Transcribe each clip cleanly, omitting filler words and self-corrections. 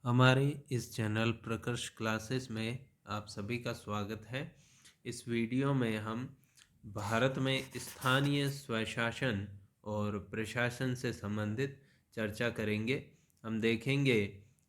हमारे इस channel प्रकर्ष classes में आप सभी का स्वागत है। इस वीडियो में हम भारत में स्थानीय स्वशासन और प्रशासन से संबंधित चर्चा करेंगे। हम देखेंगे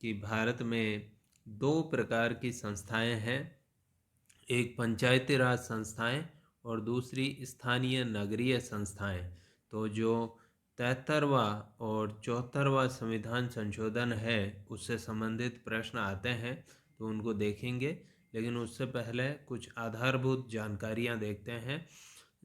कि भारत में दो प्रकार की संस्थाएं हैं, एक पंचायती राज संस्थाएं और दूसरी स्थानीय नगरीय संस्थाएं। तो जो 73वां और 74वां संविधान संशोधन है उससे संबंधित प्रश्न आते हैं, तो उनको देखेंगे। लेकिन उससे पहले कुछ आधारभूत जानकारियां देखते हैं।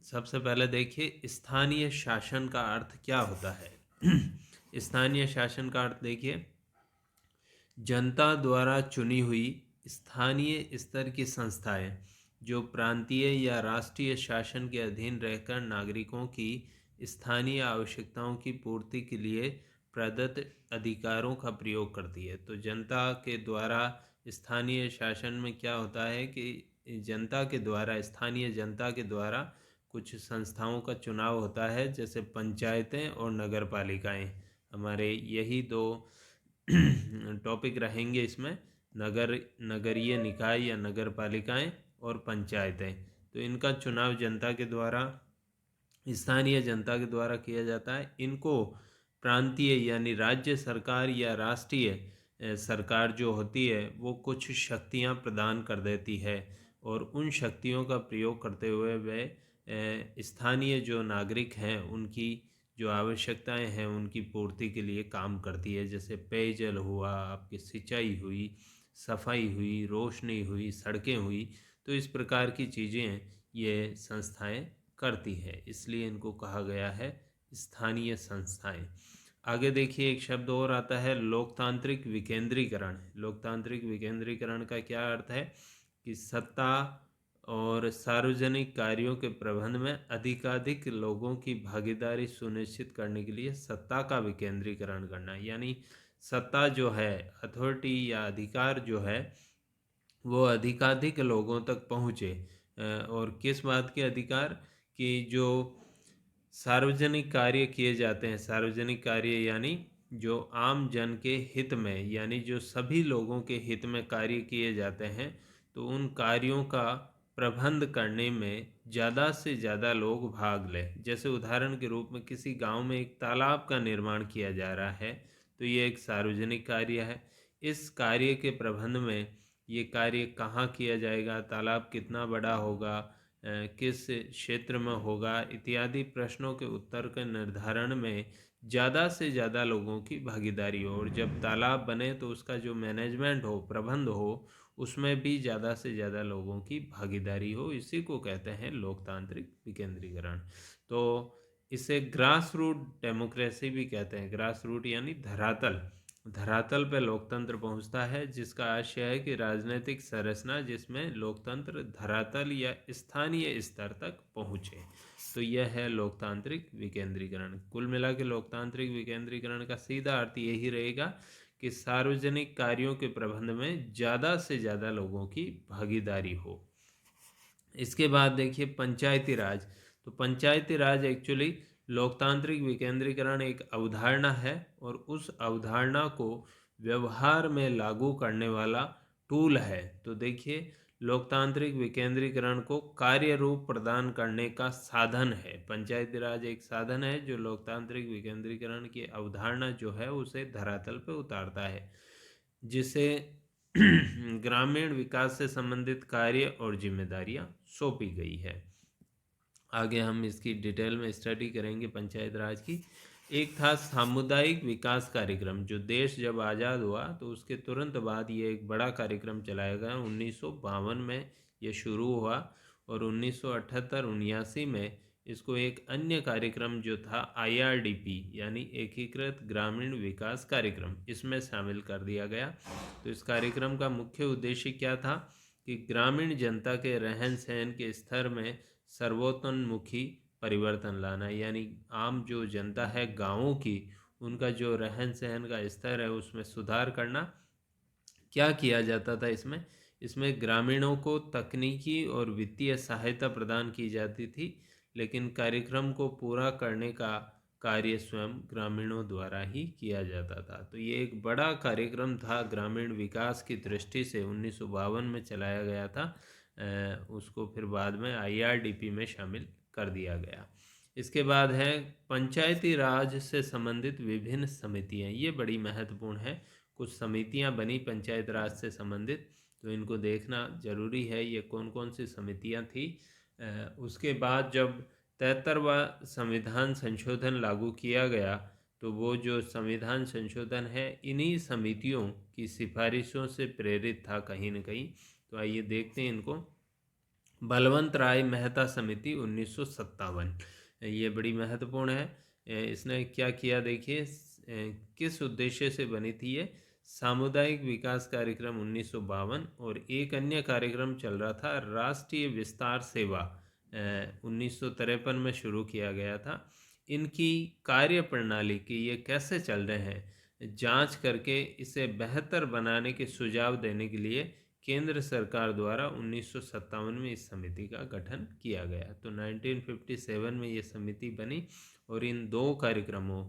सबसे पहले देखिए, स्थानीय शासन का अर्थ क्या होता है। स्थानीय शासन का अर्थ देखिए, जनता द्वारा चुनी हुई स्थानीय स्तर की संस्थाएं जो प्रांतीय या राष्ट्रीय शासन के अधीन रहकर नागरिकों की स्थानीय आवश्यकताओं की पूर्ति के लिए प्रदत्त अधिकारों का प्रयोग करती है। तो जनता के द्वारा स्थानीय शासन में क्या होता है कि जनता के द्वारा, स्थानीय जनता के द्वारा कुछ संस्थाओं का चुनाव होता है, जैसे पंचायतें और नगर पालिकाएँ। हमारे यही दो टॉपिक रहेंगे इसमें, नगरीय निकाय या नगर पालिकाएँ और पंचायतें। तो इनका चुनाव जनता के द्वारा, स्थानीय जनता के द्वारा किया जाता है। इनको प्रांतीय यानी राज्य सरकार या राष्ट्रीय सरकार जो होती है वो कुछ शक्तियां प्रदान कर देती है, और उन शक्तियों का प्रयोग करते हुए वे स्थानीय जो नागरिक हैं उनकी जो आवश्यकताएं हैं उनकी पूर्ति के लिए काम करती है। जैसे पेयजल हुआ, आपकी सिंचाई हुई, सफाई हुई, रोशनी हुई, सड़कें हुई। तो इस प्रकार की चीज़ें ये संस्थाएं करती है, इसलिए इनको कहा गया है स्थानीय संस्थाएं। आगे देखिए, एक शब्द और आता है लोकतांत्रिक विकेंद्रीकरण। लोकतांत्रिक विकेंद्रीकरण का क्या अर्थ है कि सत्ता और सार्वजनिक कार्यों के प्रबंध में अधिकाधिक लोगों की भागीदारी सुनिश्चित करने के लिए सत्ता का विकेंद्रीकरण करना। यानी सत्ता जो है, अथॉरिटी या अधिकार जो है, वो अधिकाधिक लोगों तक पहुँचे। और किस बात के अधिकार, कि जो सार्वजनिक कार्य किए जाते हैं, सार्वजनिक कार्य यानी जो आम जन के हित में, यानी जो सभी लोगों के हित में कार्य किए जाते हैं, तो उन कार्यों का प्रबंध करने में ज़्यादा से ज़्यादा लोग भाग लें। जैसे उदाहरण के रूप में किसी गांव में एक तालाब का निर्माण किया जा रहा है, तो ये एक सार्वजनिक कार्य है। इस कार्य के प्रबंध में ये कार्य कहाँ किया जाएगा, तालाब कितना बड़ा होगा, किस क्षेत्र में होगा, इत्यादि प्रश्नों के उत्तर के निर्धारण में ज़्यादा से ज़्यादा लोगों की भागीदारी हो। और जब तालाब बने तो उसका जो मैनेजमेंट हो, प्रबंध हो, उसमें भी ज़्यादा से ज़्यादा लोगों की भागीदारी हो। इसी को कहते हैं लोकतांत्रिक विकेंद्रीकरण। तो इसे ग्रास रूट डेमोक्रेसी भी कहते हैं। ग्रास रूट यानी धरातल, धरातल पे लोकतंत्र पहुंचता है, जिसका आशय है कि राजनीतिक संरचना जिसमें लोकतंत्र धरातल या स्थानीय स्तर तक पहुंचे। तो यह है लोकतांत्रिक विकेंद्रीकरण। कुल मिला के लोकतांत्रिक विकेंद्रीकरण का सीधा अर्थ यही रहेगा कि सार्वजनिक कार्यों के प्रबंध में ज़्यादा से ज़्यादा लोगों की भागीदारी हो। इसके बाद देखिए पंचायती राज। तो पंचायती राज एक्चुअली लोकतांत्रिक विकेंद्रीकरण एक अवधारणा है, और उस अवधारणा को व्यवहार में लागू करने वाला टूल है। तो देखिए, लोकतांत्रिक विकेंद्रीकरण को कार्य रूप प्रदान करने का साधन है। पंचायती राज एक साधन है जो लोकतांत्रिक विकेंद्रीकरण की अवधारणा जो है उसे धरातल पर उतारता है, जिसे ग्रामीण विकास से संबंधित कार्य और जिम्मेदारियां सौंपी गई है। आगे हम इसकी डिटेल में स्टडी करेंगे पंचायत राज की। एक था सामुदायिक विकास कार्यक्रम, जो देश जब आज़ाद हुआ तो उसके तुरंत बाद ये एक बड़ा कार्यक्रम चलाया गया। 1952 में ये शुरू हुआ, और 1978-79 में इसको एक अन्य कार्यक्रम जो था IRDP यानी एकीकृत ग्रामीण विकास कार्यक्रम, इसमें शामिल कर दिया गया। तो इस कार्यक्रम का मुख्य उद्देश्य क्या था कि ग्रामीण जनता के रहन सहन के स्तर में सर्वतोन्मुखी परिवर्तन लाना। यानी आम जो जनता है गाँवों की, उनका जो रहन सहन का स्तर है उसमें सुधार करना। क्या किया जाता था इसमें, इसमें ग्रामीणों को तकनीकी और वित्तीय सहायता प्रदान की जाती थी, लेकिन कार्यक्रम को पूरा करने का कार्य स्वयं ग्रामीणों द्वारा ही किया जाता था। तो ये एक बड़ा कार्यक्रम था, ग्रामीण विकास की दृष्टि से 1952 में चलाया गया था। उसको फिर बाद में IRDP में शामिल कर दिया गया। इसके बाद है पंचायती राज से संबंधित विभिन्न समितियां। ये बड़ी महत्वपूर्ण है। कुछ समितियां बनी पंचायत राज से संबंधित, तो इनको देखना जरूरी है, ये कौन कौन सी समितियां थी। उसके बाद जब 73वां संविधान संशोधन लागू किया गया, तो वो जो संविधान संशोधन है इन्हीं समितियों की सिफारिशों से प्रेरित था कहीं न कहीं। तो आइए देखते हैं इनको। बलवंत राय मेहता समिति 1957, ये बड़ी महत्वपूर्ण है। इसने क्या किया देखिए, किस उद्देश्य से बनी थी ये। सामुदायिक विकास कार्यक्रम 1952, और एक अन्य कार्यक्रम चल रहा था राष्ट्रीय विस्तार सेवा 1953 में शुरू किया गया था। इनकी कार्यप्रणाली की ये कैसे चल रहे हैं जांच करके इसे बेहतर बनाने के सुझाव देने के लिए केंद्र सरकार द्वारा 1957 में इस समिति का गठन किया गया। तो 1957 में ये समिति बनी, और इन दो कार्यक्रमों,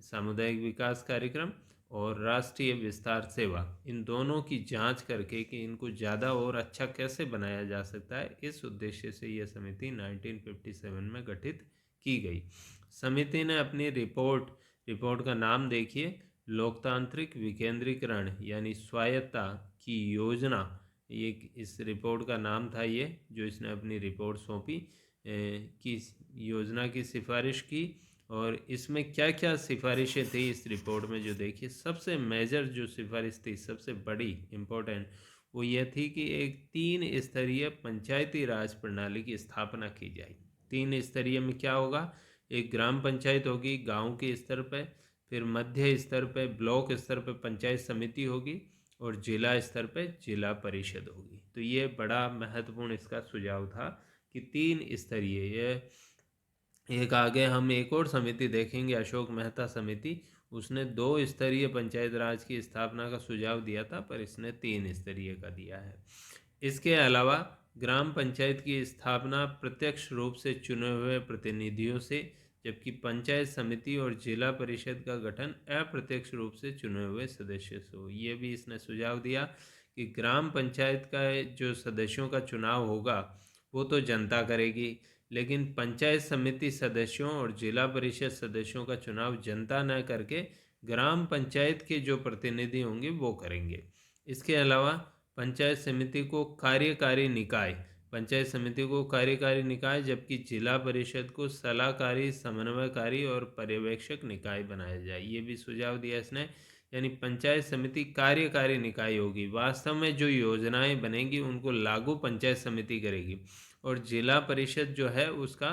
सामुदायिक विकास कार्यक्रम और राष्ट्रीय विस्तार सेवा, इन दोनों की जांच करके कि इनको ज़्यादा और अच्छा कैसे बनाया जा सकता है, इस उद्देश्य से यह समिति 1957 में गठित की गई। समिति ने अपनी रिपोर्ट का नाम देखिए, लोकतांत्रिक विकेंद्रीकरण यानी स्वायत्तता की योजना, ये इस रिपोर्ट का नाम था, ये जो इसने अपनी रिपोर्ट सौंपी की योजना की सिफारिश की। और इसमें क्या क्या सिफारिशें थी इस रिपोर्ट में, जो देखिए सबसे मेजर जो सिफारिश थी, सबसे बड़ी इम्पोर्टेंट, वो यह थी कि एक 3 स्तरीय पंचायती राज प्रणाली की स्थापना की जाए। 3 स्तरीय में क्या होगा, एक ग्राम पंचायत होगी गांव के स्तर पर, फिर मध्य स्तर पर ब्लॉक स्तर पर पंचायत समिति होगी, और जिला स्तर पर जिला परिषद होगी। तो ये बड़ा महत्वपूर्ण इसका सुझाव था कि 3 स्तरीय। एक आगे हम एक और समिति देखेंगे, अशोक मेहता समिति, उसने 2 स्तरीय पंचायत राज की स्थापना का सुझाव दिया था, पर इसने 3 स्तरीय का दिया है। इसके अलावा ग्राम पंचायत की स्थापना प्रत्यक्ष रूप से चुने हुए प्रतिनिधियों से, जबकि पंचायत समिति और जिला परिषद का गठन अप्रत्यक्ष रूप से चुने हुए सदस्यों से हो। ये भी इसने सुझाव दिया कि ग्राम पंचायत का जो सदस्यों का चुनाव होगा वो तो जनता करेगी, लेकिन पंचायत समिति सदस्यों और जिला परिषद सदस्यों का चुनाव जनता न करके ग्राम पंचायत के जो प्रतिनिधि होंगे वो करेंगे। इसके अलावा पंचायत समिति को कार्यकारी निकाय, जबकि जिला परिषद को सलाहकारी, समन्वयकारी और पर्यवेक्षक निकाय बनाया जाए। ये भी सुझाव दिया इसने। यानी पंचायत समिति कार्यकारी निकाय होगी, वास्तव में जो योजनाएं बनेंगी उनको लागू पंचायत समिति करेगी, और जिला परिषद जो है उसका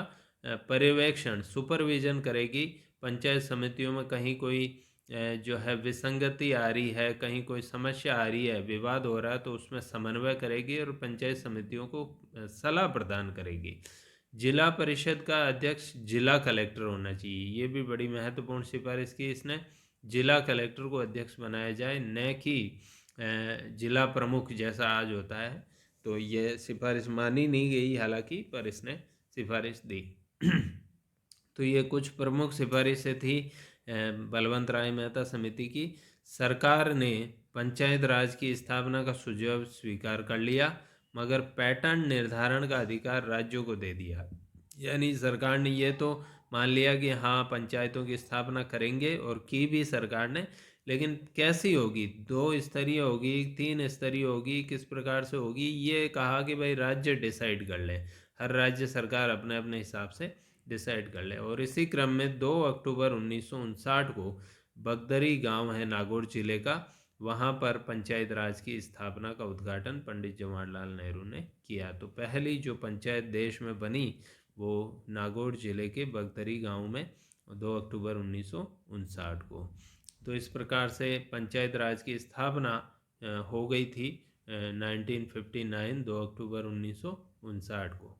पर्यवेक्षण, सुपरविजन करेगी। पंचायत समितियों में कहीं कोई जो है विसंगति आ रही है, कहीं कोई समस्या आ रही है, विवाद हो रहा है, तो उसमें समन्वय करेगी और पंचायत समितियों को सलाह प्रदान करेगी। जिला परिषद का अध्यक्ष जिला कलेक्टर होना चाहिए, ये भी बड़ी महत्वपूर्ण सिफारिश की इसने। जिला कलेक्टर को अध्यक्ष बनाया जाए, न कि जिला प्रमुख जैसा आज होता है। तो ये सिफारिश मानी नहीं गई हालांकि, पर इसने सिफारिश दी। तो ये कुछ प्रमुख सिफारिशें थी बलवंत राय मेहता समिति की। सरकार ने पंचायत राज की स्थापना का सुझाव स्वीकार कर लिया, मगर पैटर्न निर्धारण का अधिकार राज्यों को दे दिया। यानी सरकार ने ये तो मान लिया कि हाँ पंचायतों की स्थापना करेंगे, और की भी सरकार ने, लेकिन कैसी होगी, 2 स्तरीय होगी, 3 स्तरीय होगी, किस प्रकार से होगी, ये कहा कि भाई राज्य डिसाइड कर ले, हर राज्य सरकार अपने अपने हिसाब से डिसाइड कर ले। और इसी क्रम में 2 अक्टूबर 1959 को बगदरी गांव है नागौर जिले का, वहां पर पंचायत राज की स्थापना का उद्घाटन पंडित जवाहरलाल नेहरू ने किया। तो पहली जो पंचायत देश में बनी वो नागौर जिले के बगदरी गांव में 2 अक्टूबर 1959 को। तो इस प्रकार से पंचायत राज की स्थापना हो गई थी 1959 2 अक्टूबर 1959 को।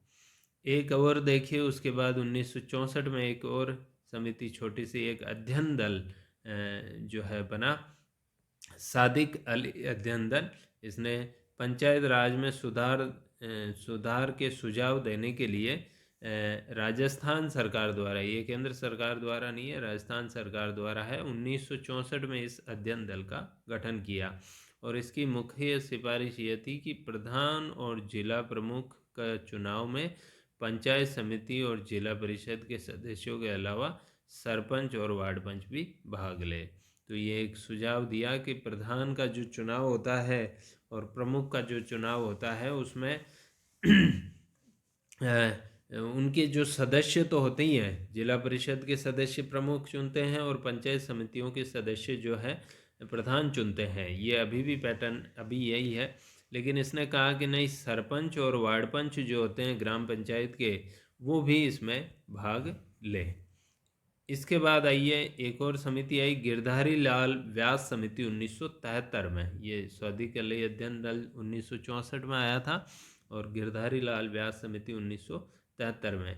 एक और देखिए, उसके बाद 1964 में एक और समिति, छोटी सी एक अध्ययन दल जो है बना, सादिक अली अध्ययन दल। इसने पंचायत राज में सुधार के सुझाव देने के लिए राजस्थान सरकार द्वारा, ये केंद्र सरकार द्वारा नहीं है, राजस्थान सरकार द्वारा है, 1964 में इस अध्ययन दल का गठन किया। और इसकी मुख्य सिफारिश ये थी कि प्रधान और जिला प्रमुख का चुनाव में पंचायत समिति और जिला परिषद के सदस्यों के अलावा सरपंच और वार्ड पंच भी भाग ले। तो ये एक सुझाव दिया कि प्रधान का जो चुनाव होता है और प्रमुख का जो चुनाव होता है उसमें उनके जो सदस्य तो होते ही हैं, जिला परिषद के सदस्य प्रमुख चुनते हैं और पंचायत समितियों के सदस्य जो है प्रधान चुनते हैं। ये अभी भी पैटर्न अभी यही है, लेकिन इसने कहा कि नहीं, सरपंच और वार्ड पंच जो होते हैं ग्राम पंचायत के, वो भी इसमें भाग ले। इसके बाद आइए एक और समिति आई, गिरधारी लाल व्यास समिति 1973 में। ये स्वधिकलयी अध्ययन दल 1964 में आया था और गिरधारी लाल व्यास समिति 1973 में।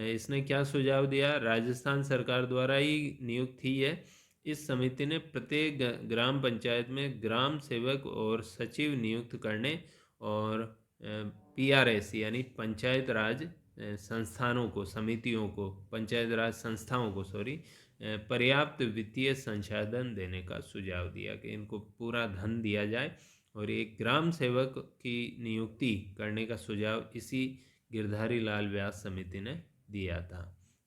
इसने क्या सुझाव दिया? राजस्थान सरकार द्वारा ही नियुक्त थी है। इस समिति ने प्रत्येक ग्राम पंचायत में ग्राम सेवक और सचिव नियुक्त करने और PRS यानी पंचायत राज संस्थानों को, समितियों को, पंचायत राज संस्थाओं को पर्याप्त वित्तीय संसाधन देने का सुझाव दिया कि इनको पूरा धन दिया जाए। और एक ग्राम सेवक की नियुक्ति करने का सुझाव इसी गिरधारी लाल व्यास समिति ने दिया था।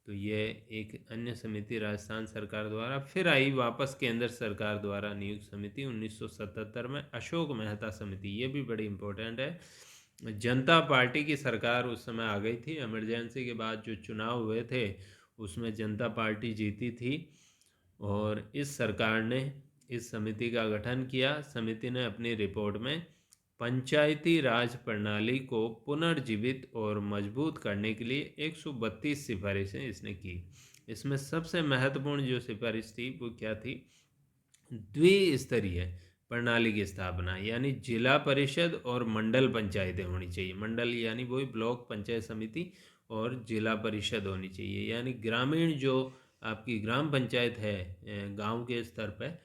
तो ये एक अन्य समिति राजस्थान सरकार द्वारा फिर आई, वापस केंद्र सरकार द्वारा नियुक्त समिति 1977 में, अशोक मेहता समिति। ये भी बड़ी इम्पोर्टेंट है। जनता पार्टी की सरकार उस समय आ गई थी। इमरजेंसी के बाद जो चुनाव हुए थे उसमें जनता पार्टी जीती थी और इस सरकार ने इस समिति का गठन किया। समिति ने अपनी रिपोर्ट में पंचायती राज प्रणाली को पुनर्जीवित और मजबूत करने के लिए 132 सिफारिशें इसने की। इसमें सबसे महत्वपूर्ण जो सिफारिश थी वो क्या थी? द्विस्तरीय प्रणाली की स्थापना, यानी जिला परिषद और मंडल पंचायतें होनी चाहिए। मंडल यानी वही ब्लॉक पंचायत समिति और जिला परिषद होनी चाहिए। यानी ग्रामीण जो आपकी ग्राम पंचायत है गांव के स्तर पर,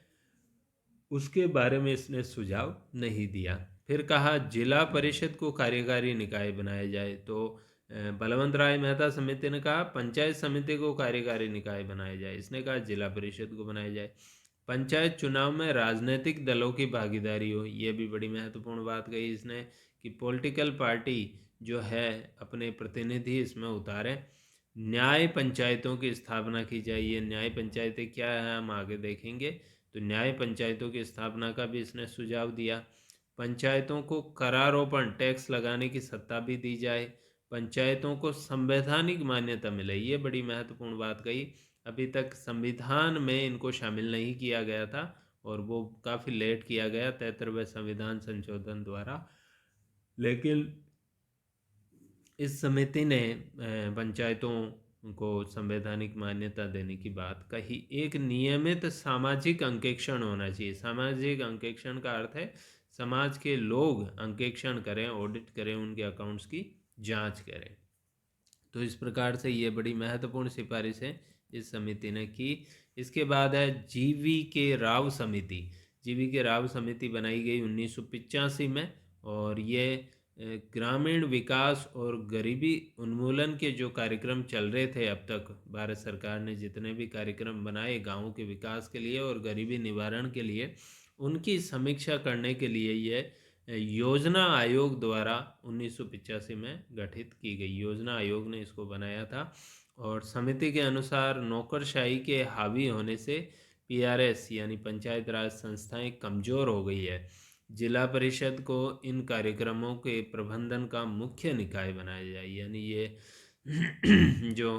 उसके बारे में इसने सुझाव नहीं दिया। फिर कहा जिला परिषद को कार्यकारी निकाय बनाया जाए। तो बलवंत राय मेहता समिति ने कहा पंचायत समिति को कार्यकारी निकाय बनाया जाए। इसने कहा जिला परिषद को बनाया जाए। पंचायत चुनाव में राजनीतिक दलों की भागीदारी हो, ये भी बड़ी महत्वपूर्ण बात कही इसने कि पॉलिटिकल पार्टी जो है अपने प्रतिनिधि इसमें उतारे। न्याय पंचायतों की स्थापना की जाए। ये न्याय पंचायतें क्या है हम आगे देखेंगे। तो न्याय पंचायतों की स्थापना का भी इसने सुझाव दिया। पंचायतों को करारोपण टैक्स लगाने की सत्ता भी दी जाए। पंचायतों को संवैधानिक मान्यता मिले, ये बड़ी महत्वपूर्ण बात कही। अभी तक संविधान में इनको शामिल नहीं किया गया था और वो काफ़ी लेट किया गया 73वें संविधान संशोधन द्वारा। लेकिन इस समिति ने पंचायतों को संवैधानिक मान्यता देने की बात कही। एक नियमित सामाजिक अंकेक्षण होना चाहिए। सामाजिक अंकेक्षण का अर्थ है समाज के लोग अंकेक्षण करें, ऑडिट करें, उनके अकाउंट्स की जांच करें। तो इस प्रकार से ये बड़ी महत्वपूर्ण सिफारिश है इस समिति ने की। इसके बाद है GV राव समिति। GV राव समिति बनाई गई 1985 में और ये ग्रामीण विकास और गरीबी उन्मूलन के जो कार्यक्रम चल रहे थे अब तक, भारत सरकार ने जितने भी कार्यक्रम बनाए गाँवों के विकास के लिए और गरीबी निवारण के लिए, उनकी समीक्षा करने के लिए ये योजना आयोग द्वारा 1985 में गठित की गई। योजना आयोग ने इसको बनाया था और समिति के अनुसार नौकरशाही के हावी होने से PRS यानी पंचायत राज संस्थाएं कमज़ोर हो गई है। जिला परिषद को इन कार्यक्रमों के प्रबंधन का मुख्य निकाय बनाया जाए। यानी ये जो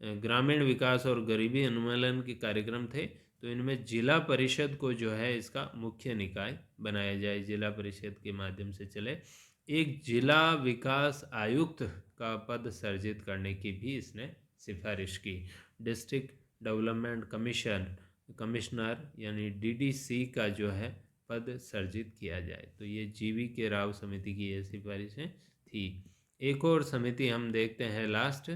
ग्रामीण विकास और गरीबी उन्मूलन के कार्यक्रम थे, तो इनमें जिला परिषद को जो है इसका मुख्य निकाय बनाया जाए, जिला परिषद के माध्यम से चले। एक जिला विकास आयुक्त का पद सर्जित करने की भी इसने सिफारिश की। डिस्ट्रिक्ट डेवलपमेंट कमिश्नर यानी DDC का जो है पद सर्जित किया जाए। तो ये GV राव समिति की ये सिफारिशें थी। एक और समिति हम देखते हैं लास्ट,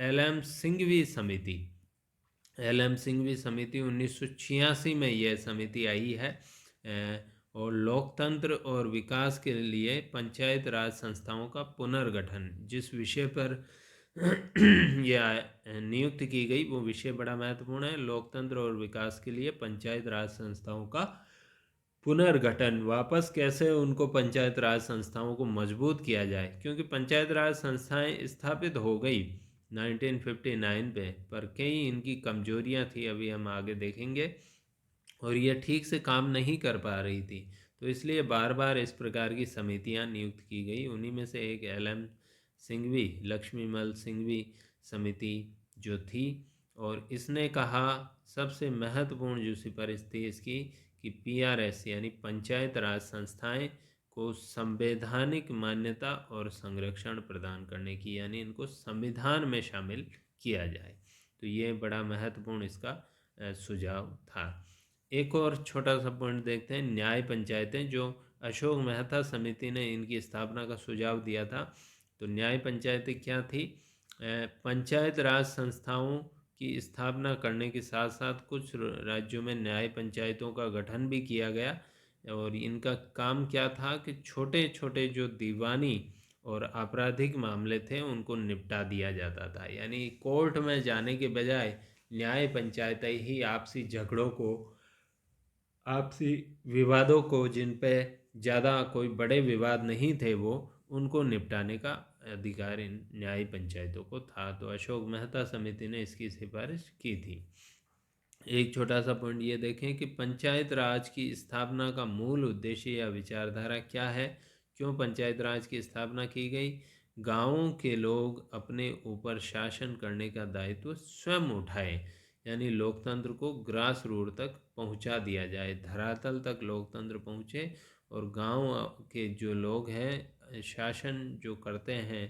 LM सिंघवी समिति। LM सिंघवी समिति 1986 में यह समिति आई है और लोकतंत्र और विकास के लिए पंचायत राज संस्थाओं का पुनर्गठन, जिस विषय पर नियुक्त की गई वो विषय बड़ा महत्वपूर्ण है। लोकतंत्र और विकास के लिए पंचायत राज संस्थाओं का पुनर्गठन, वापस कैसे उनको पंचायत राज संस्थाओं को मजबूत किया जाए, क्योंकि पंचायत राज संस्थाएं स्थापित हो गई 1959 पे, पर कई इनकी कमजोरियां थी, अभी हम आगे देखेंगे, और ये ठीक से काम नहीं कर पा रही थी। तो इसलिए बार बार इस प्रकार की समितियां नियुक्त की गई। उन्हीं में से एक LM सिंघवी, लक्ष्मीमल सिंघवी समिति जो थी, और इसने कहा सबसे महत्वपूर्ण जो सिफारिश थी इसकी कि PRS यानी पंचायत राज संस्थाएं को संवैधानिक मान्यता और संरक्षण प्रदान करने की, यानी इनको संविधान में शामिल किया जाए। तो ये बड़ा महत्वपूर्ण इसका सुझाव था। एक और छोटा सा पॉइंट देखते हैं, न्याय पंचायतें, जो अशोक मेहता समिति ने इनकी स्थापना का सुझाव दिया था। तो न्याय पंचायतें क्या थी? पंचायत राज संस्थाओं की स्थापना करने के साथ साथ कुछ राज्यों में न्याय पंचायतों का गठन भी किया गया, और इनका काम क्या था कि छोटे छोटे जो दीवानी और आपराधिक मामले थे उनको निपटा दिया जाता था। यानी कोर्ट में जाने के बजाय न्याय पंचायतें ही आपसी विवादों को, जिन पे ज़्यादा कोई बड़े विवाद नहीं थे, वो उनको निपटाने का अधिकार इन न्याय पंचायतों को था। तो अशोक मेहता समिति ने इसकी सिफारिश की थी। एक छोटा सा पॉइंट ये देखें कि पंचायत राज की स्थापना का मूल उद्देश्य या विचारधारा क्या है, क्यों पंचायत राज की स्थापना की गई? गांवों के लोग अपने ऊपर शासन करने का दायित्व स्वयं उठाएं, यानी लोकतंत्र को ग्रास रूट तक पहुंचा दिया जाए, धरातल तक लोकतंत्र पहुंचे, और गांव के जो लोग हैं शासन जो करते हैं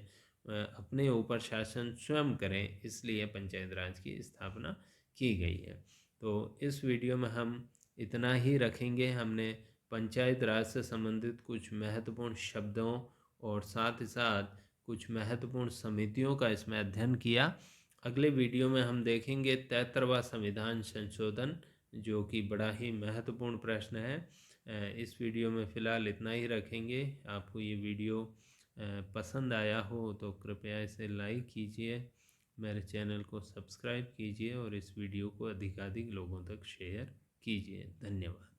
अपने ऊपर शासन स्वयं करें, इसलिए पंचायत राज की स्थापना की गई है। तो इस वीडियो में हम इतना ही रखेंगे। हमने पंचायत राज से संबंधित कुछ महत्वपूर्ण शब्दों और साथ ही साथ कुछ महत्वपूर्ण समितियों का इसमें अध्ययन किया। अगले वीडियो में हम देखेंगे 73वां संविधान संशोधन, जो कि बड़ा ही महत्वपूर्ण प्रश्न है। इस वीडियो में फ़िलहाल इतना ही रखेंगे। आपको ये वीडियो पसंद आया हो तो कृपया इसे लाइक कीजिए, मेरे चैनल को सब्सक्राइब कीजिए और इस वीडियो को अधिकाधिक लोगों तक शेयर कीजिए। धन्यवाद।